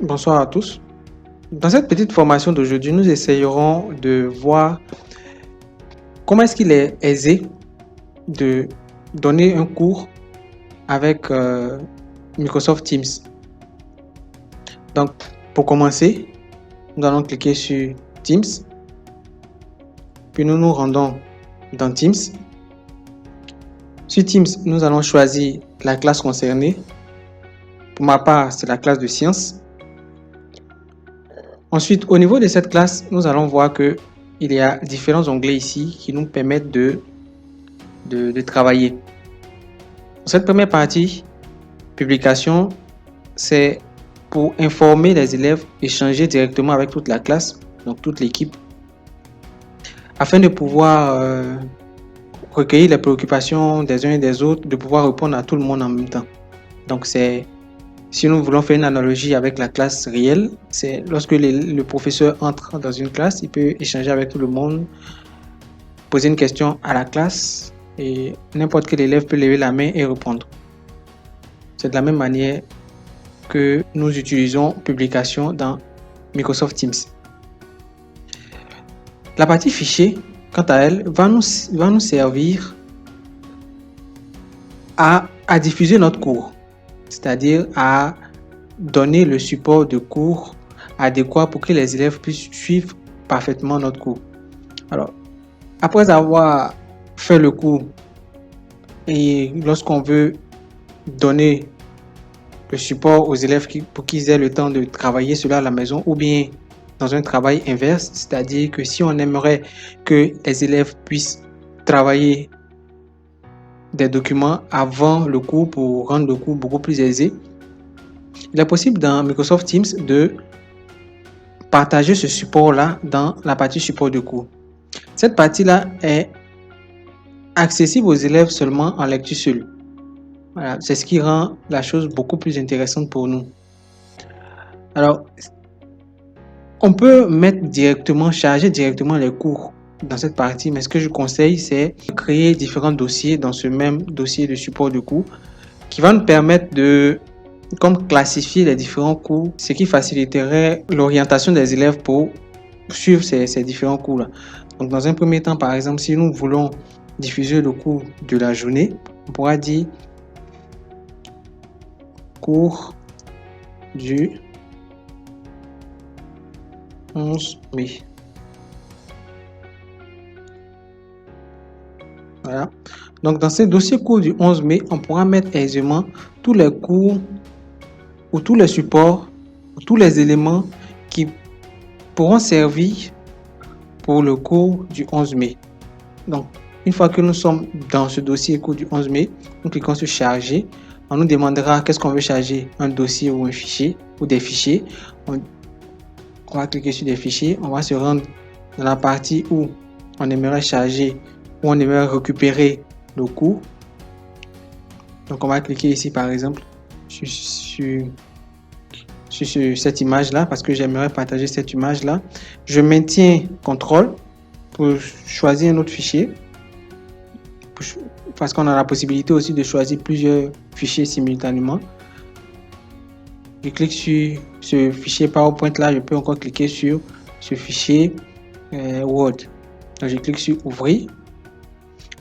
Bonsoir à tous. Dans cette petite formation d'aujourd'hui, nous essayerons de voir comment est-ce qu'il est aisé de donner un cours avec Microsoft Teams. Donc, pour commencer, nous allons cliquer sur Teams, puis nous nous rendons dans Teams. Sur Teams, nous allons choisir la classe concernée. Pour ma part, c'est la classe de sciences. Ensuite, au niveau de cette classe, nous allons voir qu'il y a différents onglets ici qui nous permettent de travailler. Dans cette première partie, publication, c'est pour informer les élèves, échanger directement avec toute la classe, donc toute l'équipe, afin de pouvoir recueillir les préoccupations des uns et des autres, de pouvoir répondre à tout le monde en même temps. Donc si nous voulons faire une analogie avec la classe réelle, c'est lorsque le professeur entre dans une classe, il peut échanger avec tout le monde, poser une question à la classe et n'importe quel élève peut lever la main et répondre. C'est de la même manière que nous utilisons publication dans Microsoft Teams. La partie fichier, quant à elle, va nous servir à diffuser notre cours, c'est-à-dire à donner le support de cours adéquat pour que les élèves puissent suivre parfaitement notre cours. Alors, après avoir fait le cours et lorsqu'on veut donner le support aux élèves pour qu'ils aient le temps de travailler cela à la maison, ou bien dans un travail inverse, c'est-à-dire que si on aimerait que les élèves puissent travailler des documents avant le cours pour rendre le cours beaucoup plus aisé, il est possible dans Microsoft Teams de partager ce support-là dans la partie support de cours. Cette partie-là est accessible aux élèves seulement en lecture seule. Voilà, c'est ce qui rend la chose beaucoup plus intéressante pour nous. Alors, on peut charger directement les cours dans cette partie, mais ce que je conseille, c'est de créer différents dossiers dans ce même dossier de support de cours qui va nous permettre de classifier les différents cours, ce qui faciliterait l'orientation des élèves pour suivre ces différents cours-là. Donc, dans un premier temps, par exemple, si nous voulons diffuser le cours de la journée, on pourra dire cours du 11 mai. Voilà. Donc, dans ce dossier cours du 11 mai, on pourra mettre aisément tous les cours ou tous les supports, ou tous les éléments qui pourront servir pour le cours du 11 mai. Donc, une fois que nous sommes dans ce dossier cours du 11 mai, nous cliquons sur charger. On nous demandera qu'est-ce qu'on veut charger, un dossier ou un fichier ou des fichiers. On va cliquer sur des fichiers. On va se rendre dans la partie où on aimerait charger ou on aimerait récupérer le cours. Donc, on va cliquer ici par exemple sur cette image là parce que j'aimerais partager cette image là. Je maintiens CTRL pour choisir un autre fichier parce qu'on a la possibilité aussi de choisir plusieurs fichiers simultanément. Je clique sur ce fichier PowerPoint là, je peux encore cliquer sur ce fichier Word. Donc je clique sur ouvrir.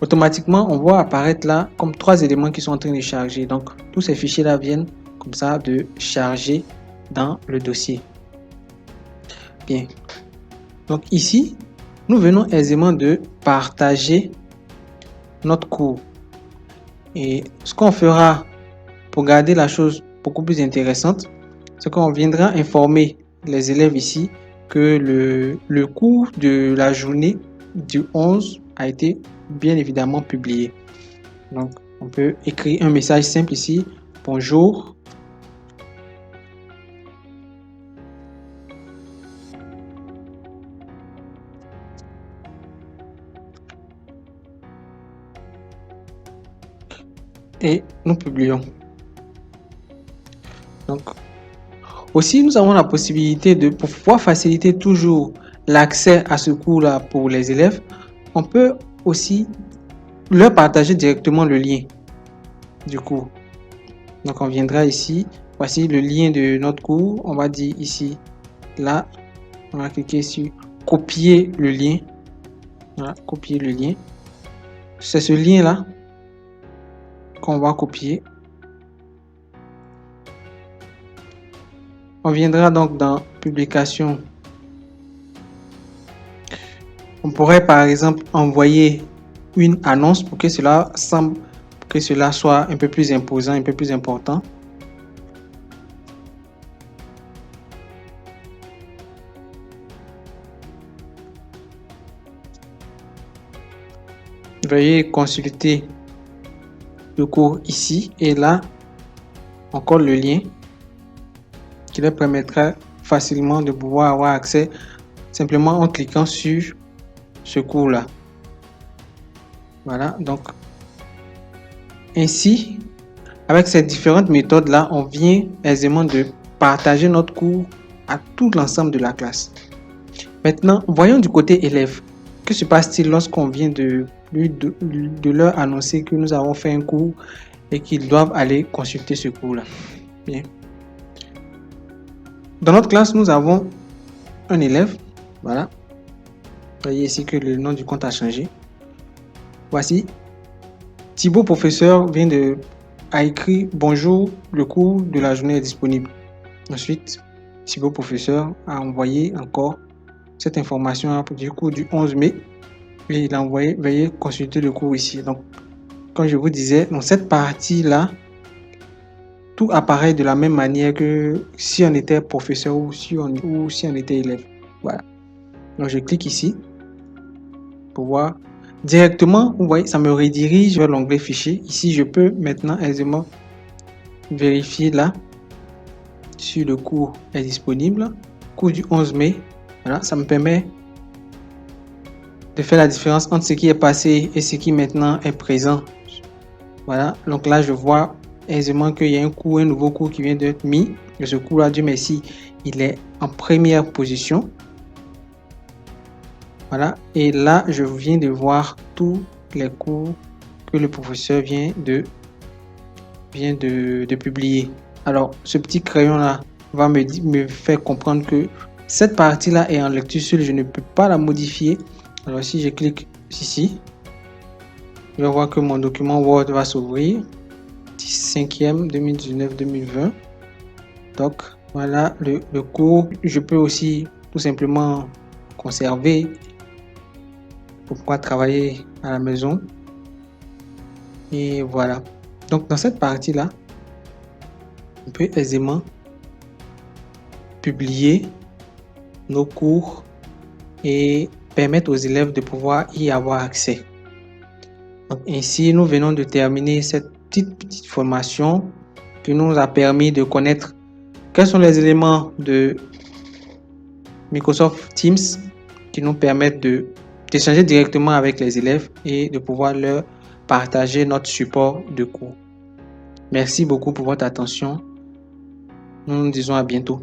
Automatiquement, on voit apparaître là comme 3 éléments qui sont en train de charger. Donc tous ces fichiers là viennent comme ça de charger dans le dossier. Bien. Donc ici, nous venons aisément de partager notre cours. Et ce qu'on fera pour garder la chose beaucoup plus intéressante, c'est qu'on viendra informer les élèves ici que le cours de la journée du 11 a été bien évidemment publié. Donc, on peut écrire un message simple ici. Bonjour. Et nous publions. Donc, aussi, nous avons la possibilité de pouvoir faciliter toujours l'accès à ce cours-là pour les élèves. On peut aussi leur partager directement le lien du cours. Donc, on viendra ici voici le lien de notre cours. On va dire ici, là, on va cliquer sur copier le lien. Voilà, copier le lien. C'est ce lien-là qu'on va copier. On viendra donc dans publication. On pourrait par exemple envoyer une annonce pour que cela soit un peu plus imposant, un peu plus important. Veuillez consulter le cours ici et là, encore le lien qui leur permettra facilement de pouvoir avoir accès simplement en cliquant sur ce cours-là. Voilà, donc ainsi, avec ces différentes méthodes-là, on vient aisément de partager notre cours à tout l'ensemble de la classe. Maintenant, voyons du côté élève. Que se passe-t-il lorsqu'on vient de leur annoncer que nous avons fait un cours et qu'ils doivent aller consulter ce cours-là? Bien. Dans notre classe, nous avons un élève. Voilà. Vous voyez ici que le nom du compte a changé. Voici. Thibaut professeur a écrit « Bonjour, le cours de la journée est disponible ». Ensuite, Thibaut professeur a envoyé encore cette information du cours du 11 mai. Et il a envoyé « Veuillez consulter le cours ici ». Donc, comme je vous disais, dans cette partie-là, tout apparaît de la même manière que si on était professeur ou si on était élève. Voilà. Donc, je clique ici pour voir. Directement, vous voyez, ça me redirige vers l'onglet fichier. Ici, je peux maintenant aisément vérifier là si le cours est disponible. Cours du 11 mai. Voilà, ça me permet de faire la différence entre ce qui est passé et ce qui maintenant est présent. Voilà, donc là, je vois aisément qu'il y a un nouveau cours qui vient d'être mis. Et ce cours-là, Dieu merci, il est en première position. Voilà, et là, je viens de voir tous les cours que le professeur vient de publier. Alors, ce petit crayon-là va me faire comprendre que cette partie-là est en lecture seule, je ne peux pas la modifier. Alors, si je clique ici, je vais voir que mon document Word va s'ouvrir. 5e 2019-2020. Donc, voilà le cours. Je peux aussi tout simplement conserver pour pouvoir travailler à la maison. Et voilà. Donc, dans cette partie-là, on peut aisément publier nos cours et permettre aux élèves de pouvoir y avoir accès. Donc, ainsi, nous venons de terminer cette petite formation qui nous a permis de connaître quels sont les éléments de Microsoft Teams qui nous permettent d'échanger directement avec les élèves et de pouvoir leur partager notre support de cours. Merci beaucoup pour votre attention. Nous nous disons à bientôt.